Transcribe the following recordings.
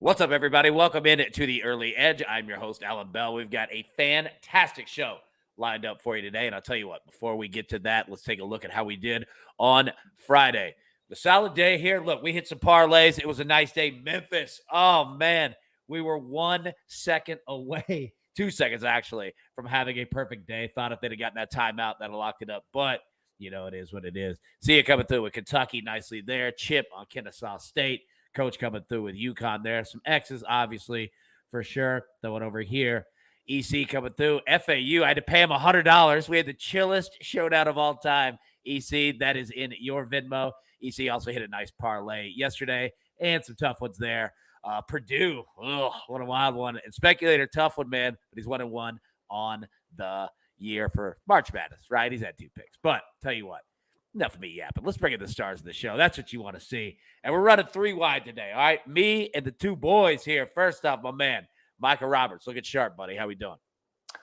What's up, everybody? Welcome in to the Early Edge. I'm your host, Allan Bell. We've got a fantastic show lined up for you today. And I'll tell you what, before we get to that, let's take a look at how we did on Friday. The solid day here. Look, we hit some parlays. It was a nice day. Memphis, oh, man, we were 1 second away, 2 seconds actually, from having a perfect day. Thought if they'd have gotten that timeout, that'd have locked it up. But, you know, it is what it is. See you coming through with Kentucky nicely there. Chip on Kennesaw State. Coach coming through with UConn there. Some X's, obviously, for sure. The one over here. EC coming through. FAU, I had to pay him $100. We had the chillest showdown of all time. EC, that is in your Venmo. EC also hit a nice parlay yesterday and some tough ones there. Purdue, what a wild one. And Speculator, tough one, man. But he's 1-1 on the year for March Madness, right? He's had 2 picks. But tell you what. Enough of me yapping. Let's bring in the stars of the show. That's what you want to see. And we're running 3 wide today, all right? Me and the 2 boys here. First off, my man, Micah Roberts. Look at sharp, buddy. How we doing?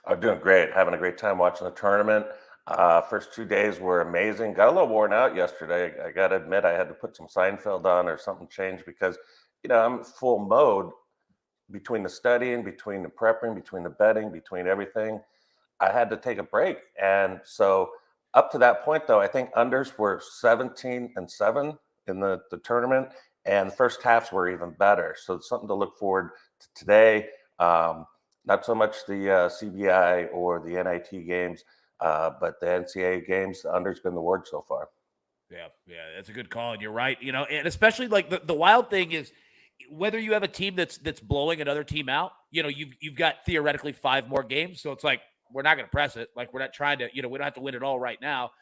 I'm doing great. Having a great time watching the tournament. First 2 days were amazing. Got a little worn out yesterday. I got to admit, I had to put some Seinfeld on or something changed because, you know, I'm full mode between the studying, between the prepping, between the betting, between everything. I had to take a break. And so up to that point, though, I think unders were 17-7 in the tournament, and the first halves were even better. So it's something to look forward to today. Not so much the CBI or the NIT games, but the NCAA games. The under's been the word so far. Yeah, that's a good call, and you're right. You know, and especially like the wild thing is whether you have a team that's blowing another team out. You know, you've got theoretically 5 more games, so it's like, we're not going to press it. Like, we're not trying to, we don't have to win it all right now.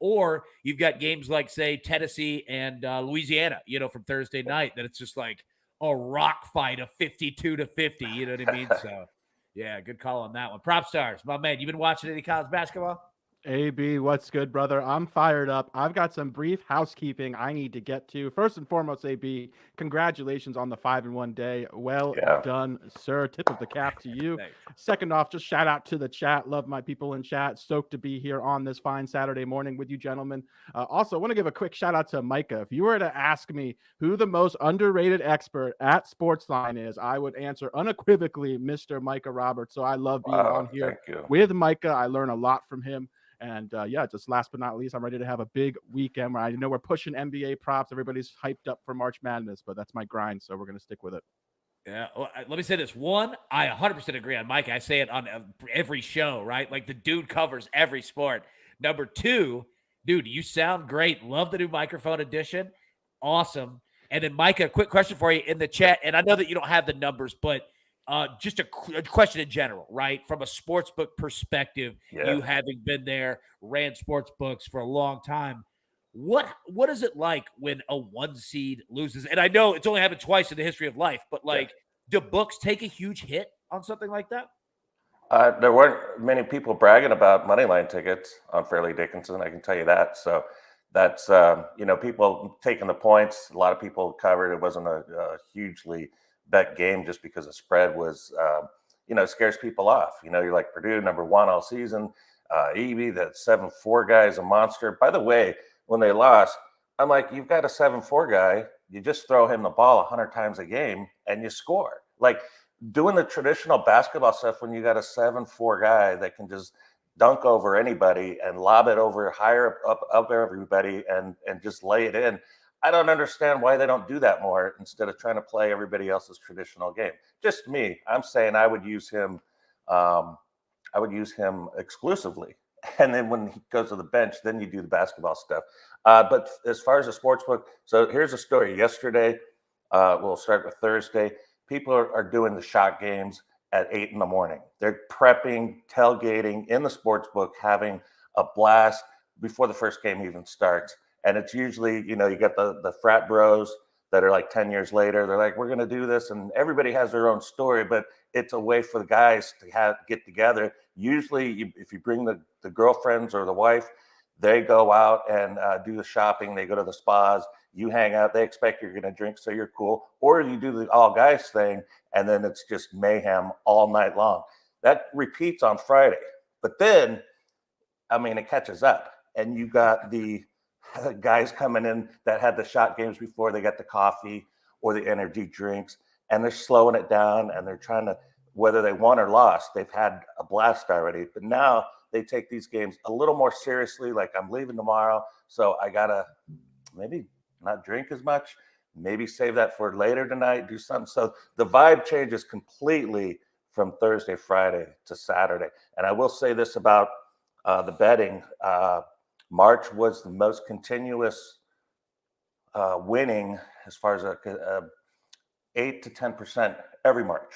Or you've got games like, say, Tennessee and Louisiana, from Thursday night, that it's just like a rock fight of 52-50. You know what I mean? So, yeah, good call on that one. Propstarz, my man, you been watching any college basketball? AB, what's good, brother? I'm fired up. I've got some brief housekeeping I need to get to. First and foremost, AB, congratulations on the 5-1 day. Well done, sir. Tip of the cap to you. Second off, just shout out to the chat. Love my people in chat. Stoked to be here on this fine Saturday morning with you, gentlemen. Also, I want to give a quick shout out to Micah. If you were to ask me who the most underrated expert at SportsLine is, I would answer unequivocally Mr. Micah Roberts. So I love being on here with Micah. I learn a lot from him. And just last but not least, I'm ready to have a big weekend where I know we're pushing NBA props. Everybody's hyped up for March Madness, but that's my grind, so we're going to stick with it. Yeah, well, let me say this. One, I 100% agree on Mike. I say it on every show, right? Like, the dude covers every sport. Number 2, dude, you sound great. Love the new microphone edition. Awesome. And then, Micah, quick question for you in the chat. And I know that you don't have the numbers, but just a question in general, right? From a sportsbook perspective, you having been there, ran sports books for a long time. What is it like when a 1 seed loses? And I know it's only happened twice in the history of life, but do books take a huge hit on something like that? There weren't many people bragging about moneyline tickets on Fairleigh Dickinson. I can tell you that. So that's, people taking the points. A lot of people covered. It wasn't a hugely bet game just because the spread was, scares people off. You're like Purdue, number 1 all season. EB, that 7-4 guy is a monster. By the way, when they lost, I'm like, you've got a 7-4 guy. You just throw him the ball 100 times a game and you score. Like, doing the traditional basketball stuff when you got a 7-4 guy that can just dunk over anybody and lob it over higher up everybody and just lay it in. I don't understand why they don't do that more instead of trying to play everybody else's traditional game. Just me. I'm saying I would use him. I would use him exclusively. And then when he goes to the bench, then you do the basketball stuff. But as far as the sports book, so here's a story. Yesterday, we'll start with Thursday. People are doing the shot games at 8 a.m. They're prepping, tailgating in the sports book, having a blast before the first game even starts. And it's usually, you get the frat bros that are like 10 years later. They're like, we're going to do this. And everybody has their own story, but it's a way for the guys to get together. Usually, if you bring the girlfriends or the wife, they go out and do the shopping. They go to the spas. You hang out. They expect you're going to drink, so you're cool. Or you do the all guys thing, and then it's just mayhem all night long. That repeats on Friday. But then, it catches up. And you got the guys coming in that had the shot games before. They got the coffee or the energy drinks. and they're slowing it down, and they're trying to, whether they won or lost, they've had a blast already. But now they take these games a little more seriously. Like, I'm leaving tomorrow, so I gotta maybe not drink as much, maybe save that for later tonight, do something. So the vibe changes completely from Thursday, Friday to Saturday. And I will say this about the betting. March was the most continuous winning as far as 8 to 10% every March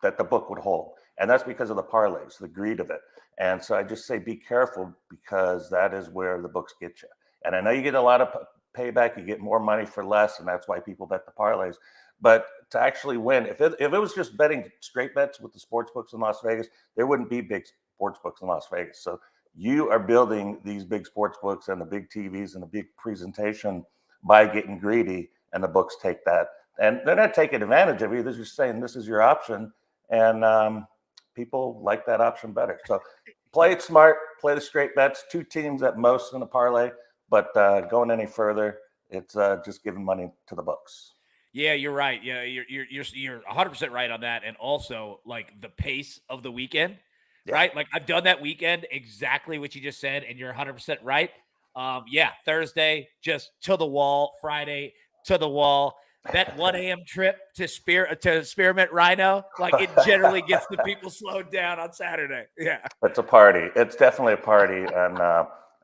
that the book would hold. And that's because of the parlays, the greed of it. And so I just say be careful, because that is where the books get you. And I know you get a lot of payback, you get more money for less, and that's why people bet the parlays. But to actually win, if it was just betting straight bets with the sports books in Las Vegas, there wouldn't be big sports books in Las Vegas. So you are building these big sports books and the big TVs and the big presentation by getting greedy, and the books take that. And they're not taking advantage of you. They're just saying this is your option, and people like that option better. So play it smart, play the straight bets, 2 teams at most in the parlay. But going any further, it's just giving money to the books. Yeah, you're right. Yeah, you're 100% right on that. And also, like, the pace of the weekend, right? Like, I've done that weekend, exactly what you just said, and you're 100% right. Yeah, Thursday just to the wall, Friday to the wall. That 1 a.m. trip to Spearmint Rhino, like, it generally gets the people slowed down on Saturday. Yeah, it's a party. It's definitely a party, and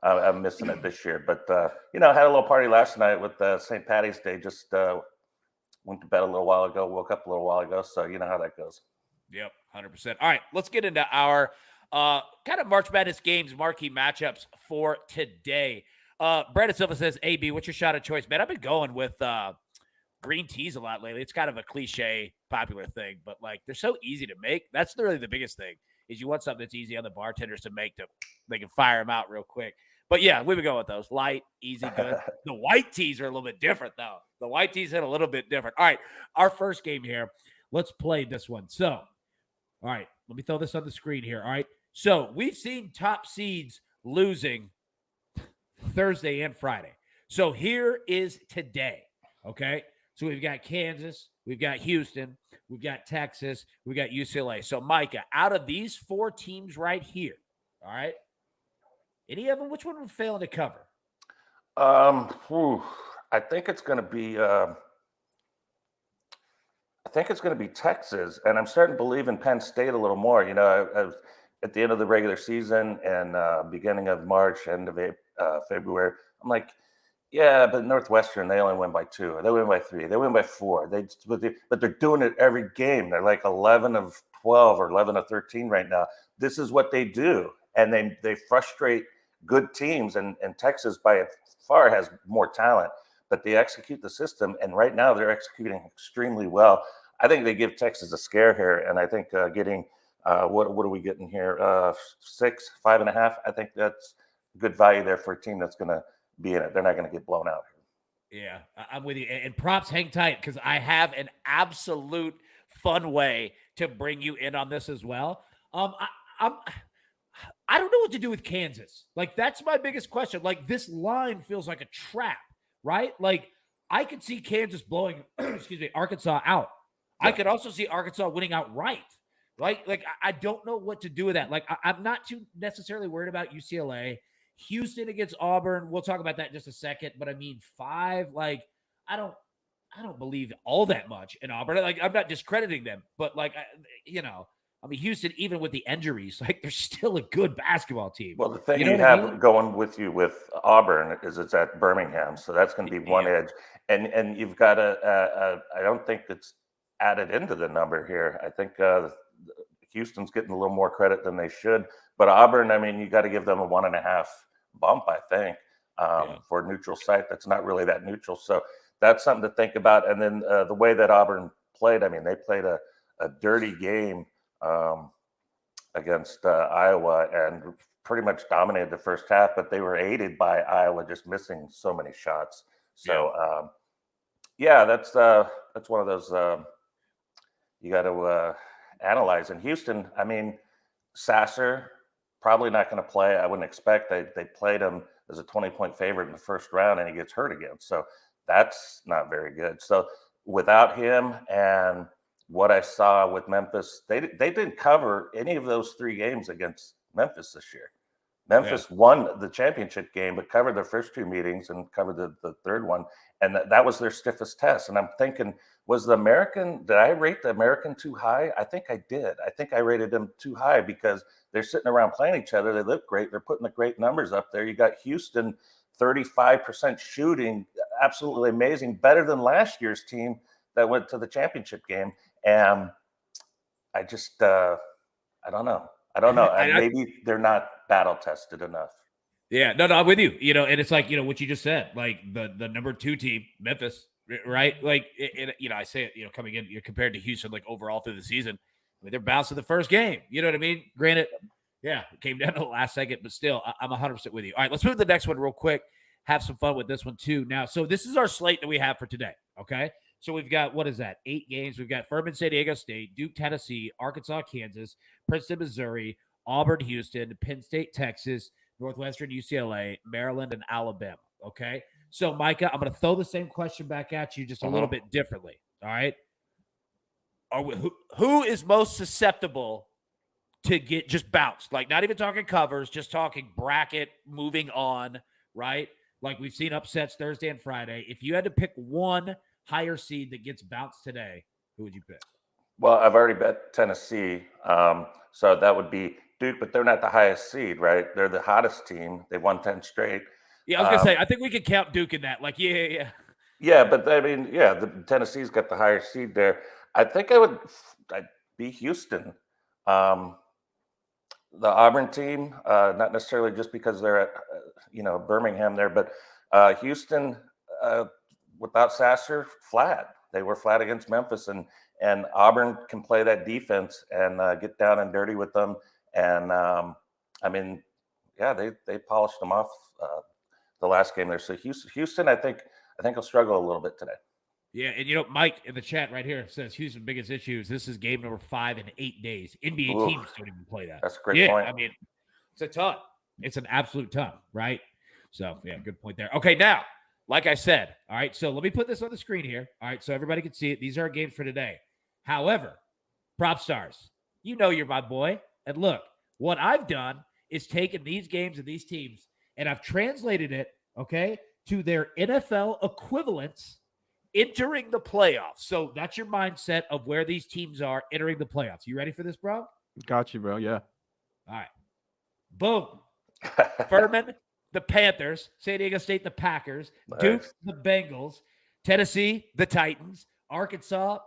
I'm missing it this year. But I had a little party last night with St. Patty's Day. Just went to bed a little while ago, woke up a little while ago. So you know how that goes. Yep, 100%. All right, let's get into our kind of March Madness games, marquee matchups for today. Brandon Silva says, AB, what's your shot of choice? Man, I've been going with green teas a lot lately. It's kind of a cliche, popular thing, but like, they're so easy to make. That's really the biggest thing, is you want something that's easy on the bartenders to make, to they can fire them out real quick. But yeah, we've been going with those. Light, easy, good. The white teas are a little bit different, though. The white teas hit a little bit different. All right, our first game here. Let's play this one. So, all right, let me throw this on the screen here. All right, so we've seen top seeds losing Thursday and Friday. So here is today, okay? So we've got Kansas, we've got Houston, we've got Texas, we've got UCLA. So, Micah, out of these 4 teams right here, all right, any of them, which one would fail to cover? I think it's going to be. I think it's going to be Texas, and I'm starting to believe in Penn State a little more. I was at the end of the regular season and beginning of March, end of February. I'm like, yeah, but Northwestern, they only win by 2, or they win by 3, they win by 4. But they're doing it every game. They're like 11 of 12 or 11 of 13 right now. This is what they do, and they frustrate good teams. And Texas by far has more talent, but they execute the system. And right now they're executing extremely well. I think they give Texas a scare here. And I think getting what are we getting here? 6, 5.5. I think that's good value there for a team that's going to be in it. They're not going to get blown out. Yeah, I'm with you. And props, hang tight, because I have an absolute fun way to bring you in on this as well. I don't know what to do with Kansas. Like, that's my biggest question. Like, this line feels like a trap, right? Like, I could see Kansas blowing, Arkansas out. Yeah. I could also see Arkansas winning outright, right? Like, I don't know what to do with that. Like, I'm not too necessarily worried about UCLA. Houston against Auburn, we'll talk about that in just a second. But I mean, 5, like, I don't believe all that much in Auburn. Like, I'm not discrediting them, but like, I mean, Houston, even with the injuries, like, they're still a good basketball team. Well, the thing you have going with you with Auburn is it's at Birmingham, so that's going to be one edge, and you've got I don't think it's added into the number here. I think Houston's getting a little more credit than they should, but Auburn, I mean, you got to give them a 1.5 bump, I think, for a neutral site. That's not really that neutral, so that's something to think about. And then the way that Auburn played, I mean, they played a dirty game against Iowa and pretty much dominated the first half, but they were aided by Iowa just missing so many shots. So that's one of those you got to analyze. In Houston, I mean, Sasser probably not going to play. I wouldn't expect. They played him as a 20-point favorite in the first round, and he gets hurt again. So that's not very good. So without him and what I saw with Memphis. They didn't cover any of those 3 games against Memphis this year. Memphis won the championship game, but covered their first 2 meetings and covered the third one. And that was their stiffest test. And I'm thinking, did I rate the American too high? I think I did. I think I rated them too high because they're sitting around playing each other. They look great. They're putting the great numbers up there. You got Houston, 35% shooting, absolutely amazing, better than last year's team that went to the championship game. And I just, I don't know. Maybe they're not battle tested enough. Yeah, no, I'm with you. And it's like, what you just said, like the number 2 team, Memphis, right? Like, I say it, coming in, you're compared to Houston, like overall through the season. I mean, they're bouncing the first game. You know what I mean? Granted, yeah, it came down to the last second, but still, I'm 100% with you. All right, let's move to the next one real quick. Have some fun with this one too. Now, so this is our slate that we have for today. Okay. So we've got, what is that? 8 games. We've got Furman, San Diego State, Duke, Tennessee, Arkansas, Kansas, Princeton, Missouri, Auburn, Houston, Penn State, Texas, Northwestern, UCLA, Maryland, and Alabama. Okay. So Micah, I'm going to throw the same question back at you just a little bit differently. All right. Who is most susceptible to get just bounced? Like, not even talking covers, just talking bracket, moving on, right? Like, we've seen upsets Thursday and Friday. If you had to pick one higher seed that gets bounced today, who would you pick? Well, I've already bet Tennessee. So that would be Duke, but they're not the highest seed, right? They're the hottest team. They won 10 straight. Yeah, I was going to say, I think we could count Duke in that. Like, yeah. Yeah, but I mean, the Tennessee's got the higher seed there. I think I'd be Houston. The Auburn team, not necessarily just because they're at, Birmingham there, but Houston, without Sasser, flat. They were flat against Memphis, and Auburn can play that defense and get down and dirty with them. And they polished them off the last game there. So Houston, I think will struggle a little bit today. Yeah, and Mike in the chat right here says Houston's biggest issue is this is game number 5 in 8 days. NBA teams don't even play that. That's a great point. I mean, it's a ton. It's an absolute ton, right? So, yeah, good point there. Okay, now, like I said, all right, so let me put this on the screen here. All right, so everybody can see it. These are our games for today. However, Propstarz, you're my boy. And look, what I've done is taken these games and these teams, and I've translated it, okay, to their NFL equivalents entering the playoffs. So that's your mindset of where these teams are entering the playoffs. You ready for this, bro? Got you, bro. Yeah. All right. Boom. Furman, the Panthers. San Diego State, the Packers. Nice. Duke, the Bengals. Tennessee, the Titans. Arkansas,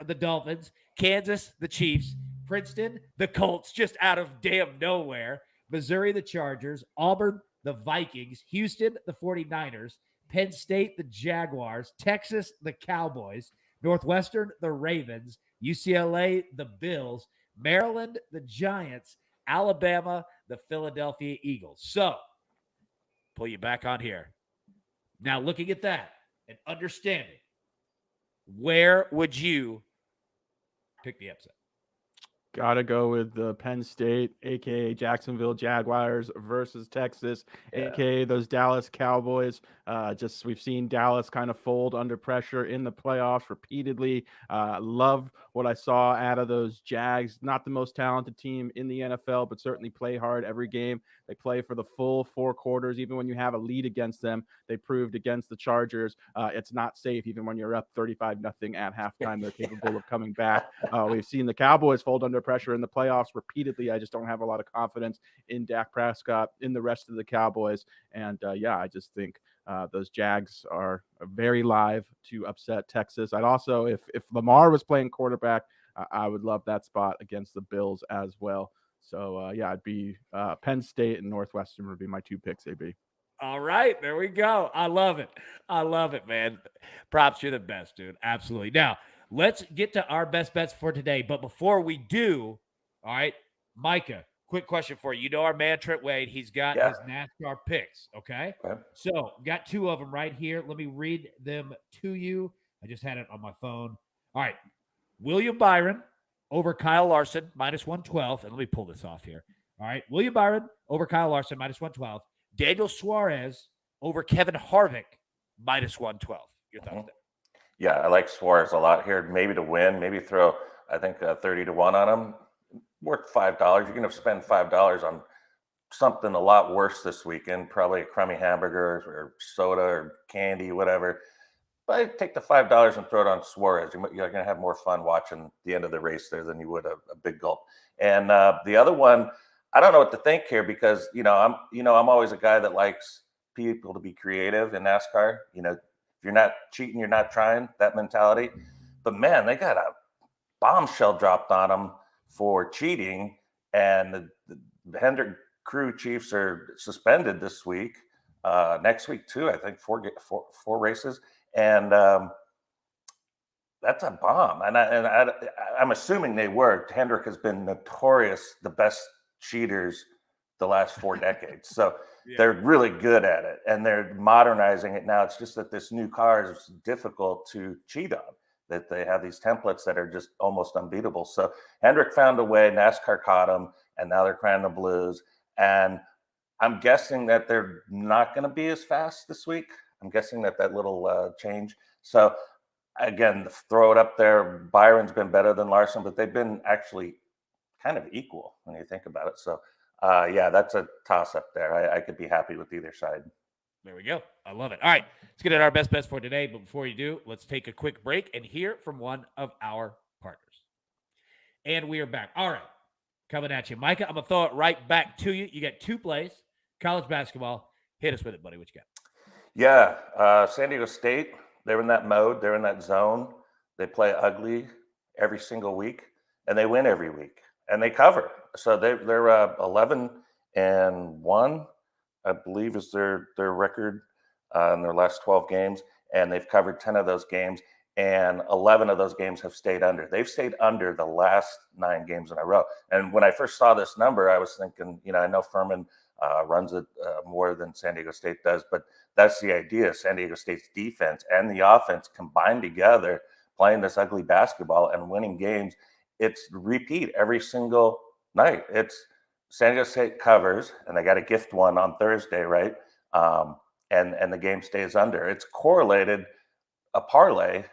the Dolphins. Kansas, the Chiefs. Princeton, the Colts, just out of damn nowhere. Missouri, the Chargers. Auburn, the Vikings. Houston, the 49ers. Penn State, the Jaguars. Texas, the Cowboys. Northwestern, the Ravens. UCLA, the Bills. Maryland, the Giants. Alabama, the Philadelphia Eagles. So, pull you back on here. Now, looking at that and understanding, where would you pick the upset? Got to go with the Penn State, a.k.a. Jacksonville Jaguars versus Texas, a.k.a. those Dallas Cowboys. We've seen Dallas kind of fold under pressure in the playoffs repeatedly. Love what I saw out of those Jags. Not the most talented team in the NFL, but certainly play hard every game. They play for the full 4 quarters. Even when you have a lead against them, they proved against the Chargers, it's not safe. Even when you're up 35-0 at halftime, they're capable of coming back. We've seen the Cowboys fold under pressure in the playoffs repeatedly. I just don't have a lot of confidence in Dak Prescott, in the rest of the Cowboys. And I just think those Jags are very live to upset Texas. I'd also, if Lamar was playing quarterback, I would love that spot against the Bills as well. So, I'd be Penn State and Northwestern would be my 2 picks, AB. All right, there we go. I love it. I love it, man. Props, you're the best, dude. Absolutely. Now, let's get to our best bets for today. But before we do, all right, Micah, quick question for you. You know our man, Trent Wade. He's got his NASCAR picks, okay? So, got 2 of them right here. Let me read them to you. I just had it on my phone. All right. William Byron over Kyle Larson, -112. And let me pull this off here. All right. William Byron over Kyle Larson, -112. Daniel Suarez over Kevin Harvick, -112. Your thoughts there? Yeah, I like Suarez a lot here. Maybe to win, maybe throw, I think 30-1 on him. Worth $5. You're going to spend $5 on something a lot worse this weekend, probably a crummy hamburger or soda or candy, whatever. But I take the $5 and throw it on Suarez. You're going to have more fun watching the end of the race there than you would a big gulp. And the other one, I don't know what to think here because I'm always a guy that likes people to be creative in NASCAR. If you're not cheating, you're not trying. That mentality. But man, they got a bombshell dropped on them for cheating, and the Hendrick crew chiefs are suspended this week. Next week too, I think four races. And that's a bomb. And I'm assuming they were. Hendrick has been notorious, the best cheaters the last 4 decades. So they're really good at it, and they're modernizing it now. It's just that this new car is difficult to cheat on, that they have these templates that are just almost unbeatable. So Hendrick found a way, NASCAR caught him, and now they're crying the blues. And I'm guessing that they're not going to be as fast this week. I'm guessing that little change. So again, throw it up there. Byron's been better than Larson, but they've been actually kind of equal when you think about it. So that's a toss up there. I could be happy with either side. There we go. I love it. All right, let's get at our best bets for today. But before you do, let's take a quick break and hear from one of our partners. And we are back. All right, coming at you, Micah. I'm going to throw it right back to you. You got 2 plays, college basketball. Hit us with it, buddy. What you got? Yeah, San Diego State, they're in that mode. They're in that zone. They play ugly every single week, and they win every week, and they cover. So they're 11-1, I believe, is their record in their last 12 games, and they've covered 10 of those games, and 11 of those games have stayed under. They've stayed under the last 9 games in a row. And when I first saw this number, I was thinking, I know Furman runs it more than San Diego State does, but that's the idea. San Diego State's defense and the offense combined together, playing this ugly basketball and winning games. It's repeat every single night. It's San Diego State covers, and they got a gift one on Thursday, right? And the game stays under. It's correlated a parlay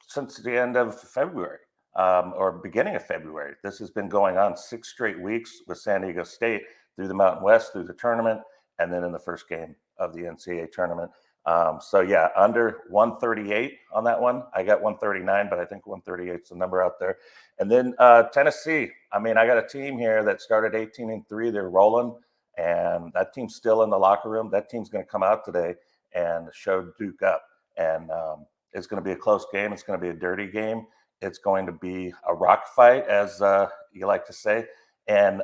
since the end of February or beginning of February. This has been going on 6 straight weeks with San Diego State through the Mountain West, through the tournament, and then in the first game of the NCAA tournament. Under 138 on that one. I got 139, but I think 138 is the number out there. And then Tennessee. I got a team here that started 18-3. They're rolling, and that team's still in the locker room. That team's going to come out today and show Duke up. And it's going to be a close game. It's going to be a dirty game. It's going to be a rock fight, as you like to say. And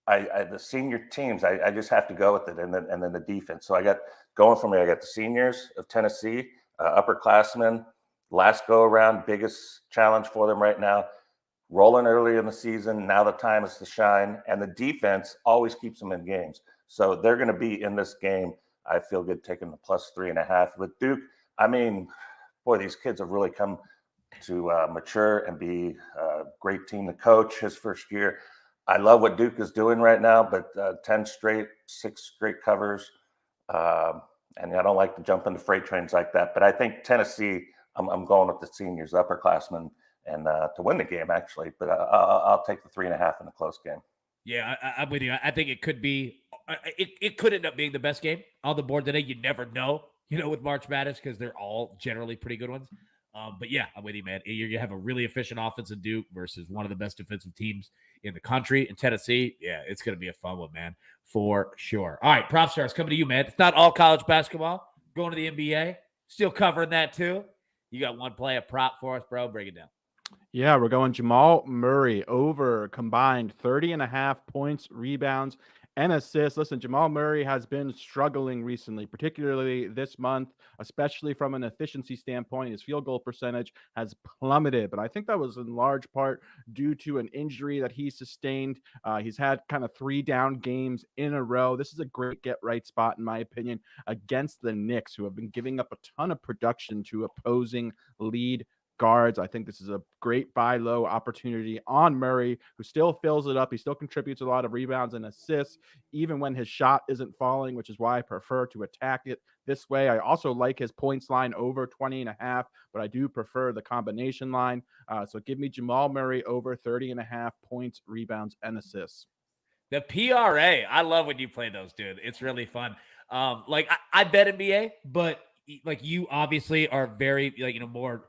the senior teams, I just have to go with it, and then the defense. So I got going for me. I got the seniors of Tennessee, upperclassmen, last go around, biggest challenge for them right now. Rolling early in the season, now the time is to shine, and the defense always keeps them in games. So they're going to be in this game. I feel good taking the +3.5 with Duke. These kids have really come to mature and be a great team to coach his first year. I love what Duke is doing right now, but 6 straight covers. And I don't like to jump into freight trains like that. But I think Tennessee, I'm going with the seniors, upperclassmen, and to win the game, actually. But I'll take the 3.5 in a close game. Yeah, I'm with you. I think it could be it could end up being the best game on the board today. You never know, with March Madness, because they're all generally pretty good ones. But yeah, I'm with you, man. You have a really efficient offense in Duke versus one of the best defensive teams in the country in Tennessee. Yeah, it's going to be a fun one, man, for sure. All right, Propstarz, coming to you, man. It's not all college basketball. Going to the NBA, still covering that too. You got one play, a prop for us, bro. Break it down. Yeah, we're going Jamal Murray over combined 30.5 points, rebounds, and assists. Listen, Jamal Murray has been struggling recently, particularly this month, especially from an efficiency standpoint. His field goal percentage has plummeted, but I think that was in large part due to an injury that he sustained. He's had kind of 3 down games in a row. This is a great get-right spot, in my opinion, against the Knicks, who have been giving up a ton of production to opposing lead guards. I think this is a great buy low opportunity on Murray, who still fills it up. He still contributes a lot of rebounds and assists, even when his shot isn't falling, which is why I prefer to attack it this way. I also like his points line over 20.5, but I do prefer the combination line. So give me Jamal Murray over 30.5 points, rebounds, and assists. The PRA, I love when you play those, dude. It's really fun. Like I bet NBA, but like you obviously are very more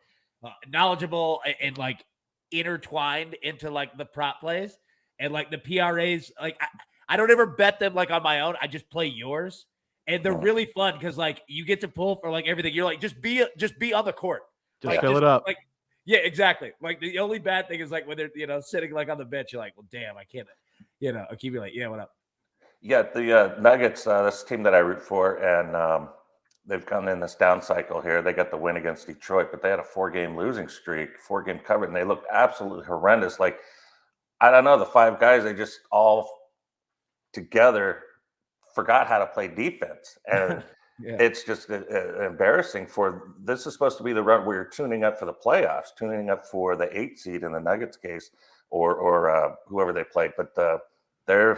knowledgeable and like intertwined into like the prop plays and like the PRAs. Like I don't ever bet them like on my own. I just play yours, and they're really fun because like you get to pull for like everything. You're like just be on the court, just fill it up. Like yeah, exactly. Like the only bad thing is like when they're sitting like on the bench. You're like, well, damn, I can't. Accumulate. Yeah, what up? Yeah, the Nuggets, this team that I root for, and they've gone in this down cycle here. They got the win against Detroit, but they had a 4-game losing streak, 4-game cover, and they looked absolutely horrendous. Like, I don't know, the 5 guys, they just all together forgot how to play defense. And yeah. It's just embarrassing for this is supposed to be the run where you're tuning up for the playoffs, tuning up for the 8 seed in the Nuggets case or whoever they play. But they're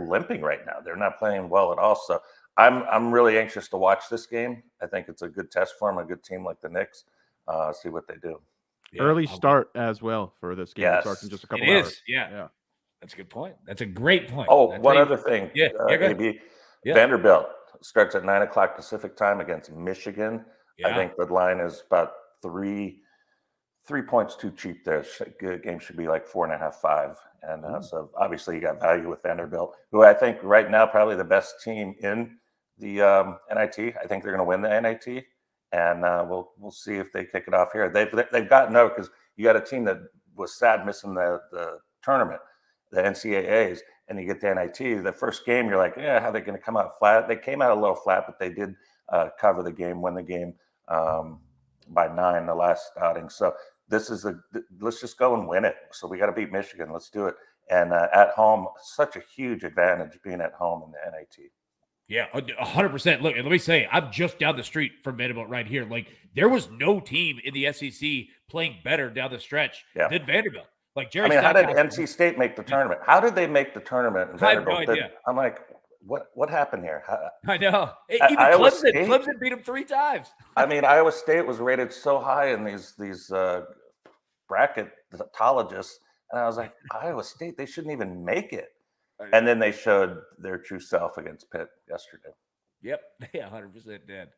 limping right now. They're not playing well at all. So I'm really anxious to watch this game. I think it's a good test for them, a good team like the Knicks. See what they do. Yeah, early start as well for this game. Yes. It starts in just a couple hours. Yeah. That's a good point. That's a great point. Oh, one other thing. Yeah. AB, Vanderbilt starts at 9:00 Pacific time against Michigan. Yeah. I think the line is about 3 points too cheap there. Game should be like 4.5, 5. And so obviously you got value with Vanderbilt, who I think right now probably the best team in the NIT. I think they're going to win the NIT, and we'll see if they kick it off here. They've got because you got a team that was sad missing the tournament, the NCAAs, and you get the NIT. The first game, you're like, yeah, how are they going to come out flat? They came out a little flat, but they did cover the game, win the game by 9 the last outing. So let's just go and win it. So we got to beat Michigan. Let's do it. And at home, such a huge advantage being at home in the NIT. Yeah, 100%. Look, and let me say, I'm just down the street from Vanderbilt right here. Like, there was no team in the SEC playing better down the stretch than Vanderbilt. Like Jerry. How did NC State make the tournament? How did they make the tournament? I have no idea. I'm like, what happened here? I know. Even Clemson beat them 3 times. I mean, Iowa State was rated so high in these bracketologists, and I was like, Iowa State, they shouldn't even make it. And then they showed their true self against Pitt yesterday. Yep. Yeah, 100% did.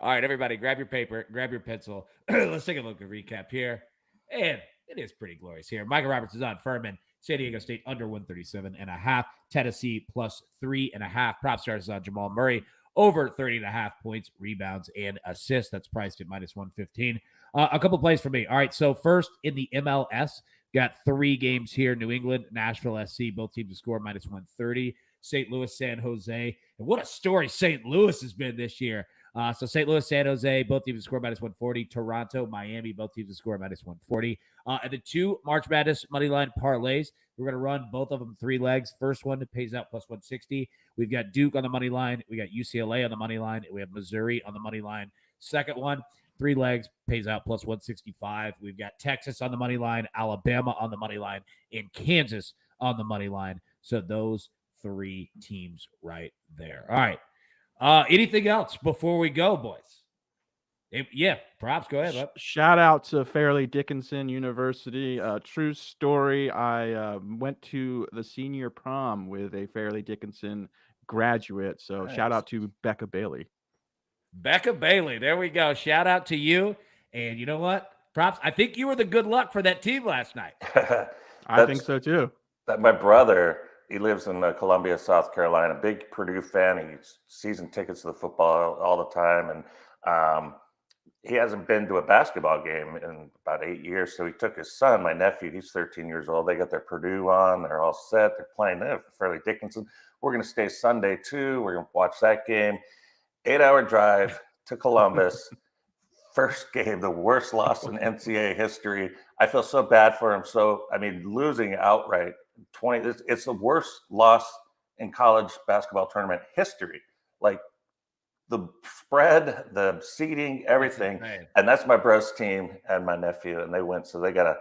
All right, everybody, grab your paper, grab your pencil. Let's take a look at recap here. And it is pretty glorious here. Micah Roberts is on Furman. San Diego State under 137.5. Tennessee plus 3.5. Propstarz is on Jamal Murray over 30.5 points, rebounds, and assists. That's priced at minus 115. A couple plays for me. All right, so first in the MLS, got 3 games here. New England, Nashville SC, both teams to score minus 130. St. Louis, San Jose. And what a story St. Louis has been this year. So St. Louis, San Jose, both teams to score minus 140. Toronto, Miami, both teams to score minus 140. And the 2 March Madness moneyline parlays. We're going to run both of them 3 legs. First one pays out plus 160. We've got Duke on the money line. We got UCLA on the money line. We have Missouri on the money line. Second one, 3 legs, pays out plus 165. We've got Texas on the money line, Alabama on the money line, and Kansas on the money line. So those 3 teams right there. All right. Anything else before we go, boys? Props. Go ahead. Bud. Shout out to Fairleigh Dickinson University. True story. I went to the senior prom with a Fairleigh Dickinson graduate. So nice. Shout out to Becca Bailey. Becca Bailey. There we go. Shout out to you. And you know what? Props. I think you were the good luck for that team last night. I think so too. That my brother, he lives in Columbia, South Carolina, big Purdue fan. He's season tickets to the football all the time. And he hasn't been to a basketball game in about 8 years. So he took his son, my nephew, he's 13 years old. They got their Purdue on. They're all set. They're playing Fairleigh Dickinson. We're going to stay Sunday too. We're going to watch that game. 8-hour drive to Columbus. First game, the worst loss in NCAA history. I feel so bad for him. Losing outright 20. It's the worst loss in college basketball tournament history. Like, the spread, the seating, everything. And that's my bro's team and my nephew, and they went, so they got to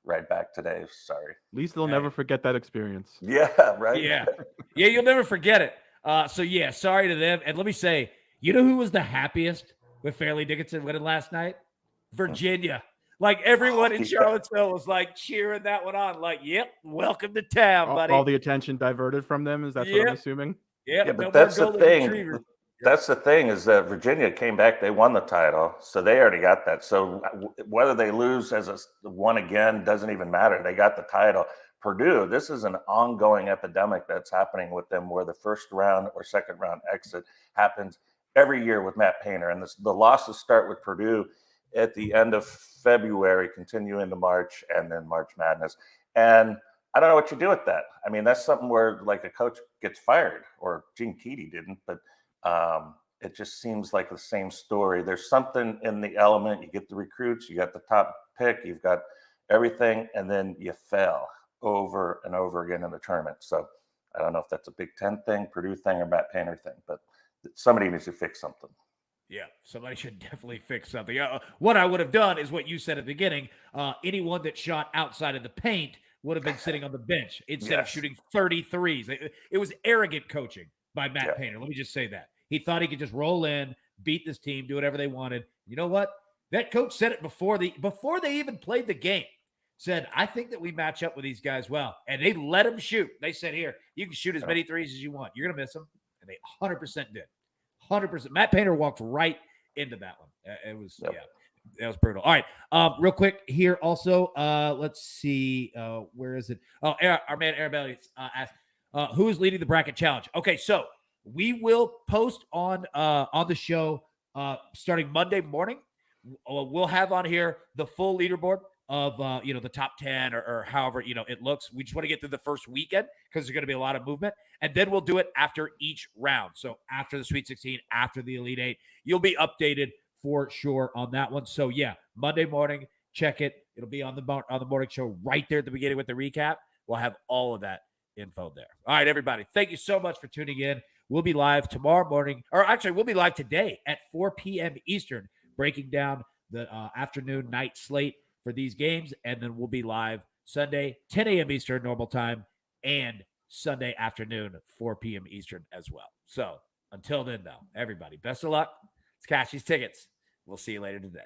ride back today. Sorry. At least they'll never forget that experience. Yeah, right. Yeah, you'll never forget it. So yeah, sorry to them. And let me say, you know who was the happiest with Fairleigh Dickinson winning last night? Virginia. Like everyone in Charlottesville was like cheering that one on. Like, yep, welcome to town, buddy. All the attention diverted from them. Is that what I'm assuming? Yep, yeah, but that's the thing. That's the thing is that Virginia came back. They won the title, so they already got that. So whether they lose as a one again doesn't even matter. They got the title. Purdue, this is an ongoing epidemic that's happening with them, where the first round or second round exit happens every year with Matt Painter, and the losses start with Purdue at the end of February, continue into March, and then March Madness. And I don't know what you do with that. I mean, that's something where like a coach gets fired, or Gene Keady didn't, but it just seems like the same story. There's something in the element. You get the recruits, you got the top pick, you've got everything, and then you fail over and over again in the tournament. So I don't know if that's a Big Ten thing, Purdue thing, or Matt Painter thing, but somebody needs to fix something. Yeah, somebody should definitely fix something. What I would have done is what you said at the beginning. Anyone that shot outside of the paint would have been sitting on the bench instead of shooting 33s. It was arrogant coaching by Matt Painter. Let me just say that. He thought he could just roll in, beat this team, do whatever they wanted. You know what? That coach said it before they even played the game. Said, I think that we match up with these guys well. And they let them shoot. They said, here, you can shoot as many threes as you want. You're going to miss them. And they 100% did. 100%. Matt Painter walked right into that one. It was, that was brutal. All right. Real quick here also, let's see. Where is it? Oh, our man Arabelli asked, who is leading the bracket challenge? Okay, so we will post on the show starting Monday morning. We'll have on here the full leaderboard of the top 10 or however it looks. We just want to get through the first weekend because there's going to be a lot of movement, and then we'll do it after each round. So after the Sweet 16, after the Elite 8, you'll be updated for sure on that one. So yeah, Monday morning, check it. It'll be on the morning show right there at the beginning with the recap. We'll have all of that info there. All right, everybody, thank you so much for tuning in. We'll be live tomorrow morning, or actually we'll be live today at 4 p.m. Eastern, breaking down the afternoon night slate for these games, and then we'll be live Sunday, 10 a.m. Eastern normal time, and Sunday afternoon, 4 p.m. Eastern as well. So until then, though, everybody, best of luck. Let's cash these tickets. We'll see you later today.